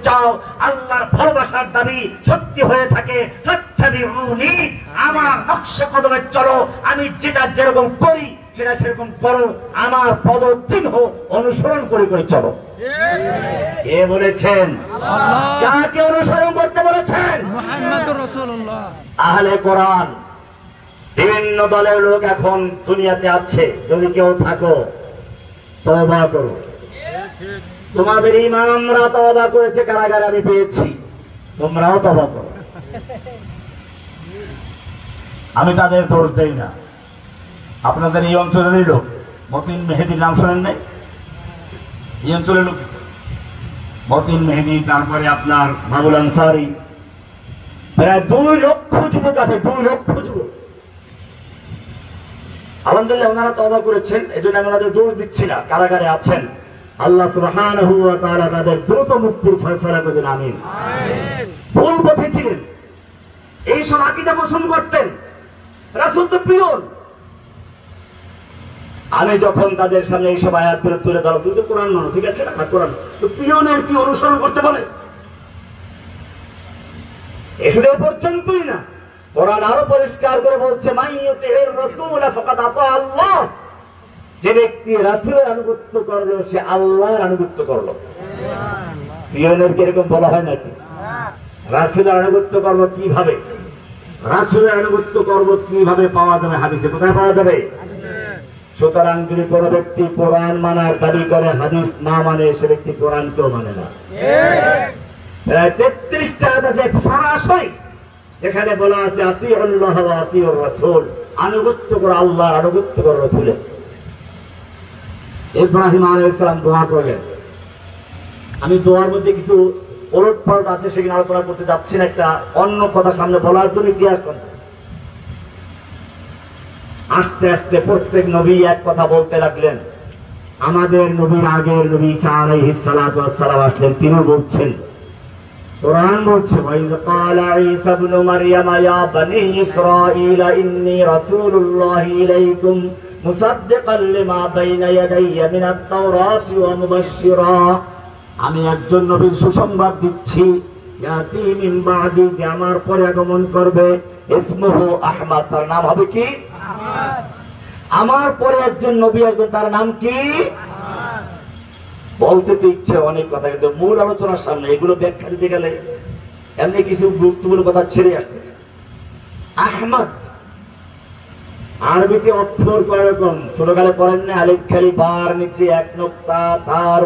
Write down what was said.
চাও, আল্লাহর ভালোবাসার দাবি সত্যি হয়ে থাকে, ফাত্তাবিউনি, আমার নকশা কদমে চলো, আমি যেটা যেরকম করি সেটা সেরকম করো, আমার পদচিহ্ন অনুসরণ করে করে চলো। কে বলেছেন? কাকে অনুসরণ করতে বলেছেন? মুহাম্মদুর রাসূলুল্লাহ। আহলে কোরআন। বিভিন্ন দলের লোক এখন দুনিয়াতে আছে, যদি কেউ থাকো তওবা করো। তোমাদের ইমামরা তওবা করেছে, কারাগারে আমি পেয়েছি, তোমরাও তওবা করো। আমি তাদের দোষ দেই না। আপনাদের এই অঞ্চলের লোক মতিন মেহেদির নাম শোনেন নাই? এই অঞ্চলের লোক মতিন মেহেদি, তারপরে আপনার বাবুল আনসারি, প্রায় 2 লক্ষ যুবক আছে, 2 লক্ষ যুবক। আলহামদুলিল্লাহ ওনারা তওবা করেছেন, এজন্য আমি ওনাদের দোষ দিচ্ছি না, কারাগারে আছেন। আল্লাহ সুবহানাহু ওয়া তাআলা তাদের দ্রুত মুক্তির ফয়সালা করে দেন, আমিন। ভুল পথে ছিলেন, এই সব আকীদা পোষণ করতেন, রাসূল তো পিয়ন। আমি যখন তাদের সামনে এইসব আয়াতগুলো তুলে ধরো, তুমি তো কোরআন মানো, ঠিক আছে না, কোরআন তো পিয়নের কি অনুসরণ করতে বলে? এ শুধু পর্যন্তই না, কোরআন আরো পরিষ্কার করে বলছে, মাইয়ুতির রাসূল ফাকাদ আতা আল্লাহ, যে ব্যক্তি রাসূলের আনুগত্য করলো সে আল্লাহর আনুগত্য করলো। পিয়নের কি এরকম বলা হয় নাকি? রাসূলের আনুগত্য করব কিভাবে? রাসূলের আনুগত্য করব কিভাবে পাওয়া যাবে? হাদিসে কোথায় পাওয়া যাবে? সুতরাং যদি কোনো ব্যক্তি কোরআন মানার দাবি করে, হাদিস না মানে, সে ব্যক্তি কোরআন কেউ মানে না। 33টা আয়াত আছে সরাসরি, যেখানে বলা আছে আতিউল্লাহ ওয়া আতিউর রাসূল, আনুগত্য করো আল্লাহর, আনুগত্য করো রাসূলের। ইব্রাহিম আলাইহিস সালাম দোয়া করলেন, আমি দোয়ার মধ্যে কিছু ওলটপালট আছে, সেখানে আলোচনা করতে যাচ্ছি না, একটা অন্য কথা সামনে বলার জন্য ইতিহাস করতেছি। আস্তে আস্তে প্রত্যেক নবী এক কথা বলতে লাগলেন। আমাদের নবীর আগের নবী ঈসা আলাইহিস সালাতু ওয়াস সালাম আসলেন, তিনি বলছেন, কোরআন বলছে, ওয়াইয ক্বালা ঈসা ইবনু মারইয়াম ইয়া বনী ইসরাঈল ইন্নী রাসূলুল্লাহি ইলাইকুম মুসাদ্দিকান লিমা বাইনা ইয়াদাইয়া মিনাত তাওরাতি ওয়া মুবাশশিরা, আমি একজন নবীর সুসংবাদ দিচ্ছি, ইয়াতি মিন বাদি, যে আমার পরে আগমন করবে, ইসমুহু আহমদ, তার নাম হবে কি? আহমদ। আমার পরে একজন নবী আসবেন, তার নাম কি? আহমদ। বলতে তো ইচ্ছে অনেক কথা, কিন্তু মূল আলোচনার সামনে এগুলো ব্যাখ্যা দিতে গেলে এমনি কিছু গুরুত্বপূর্ণ কথা ছেড়ে আসতেছে। আহমদ আরবিতে অক্ষর কয় রকম? ছোটকালে পড়েন না? আলিফ খালি বার, নিচে 1 নোক্তা, তার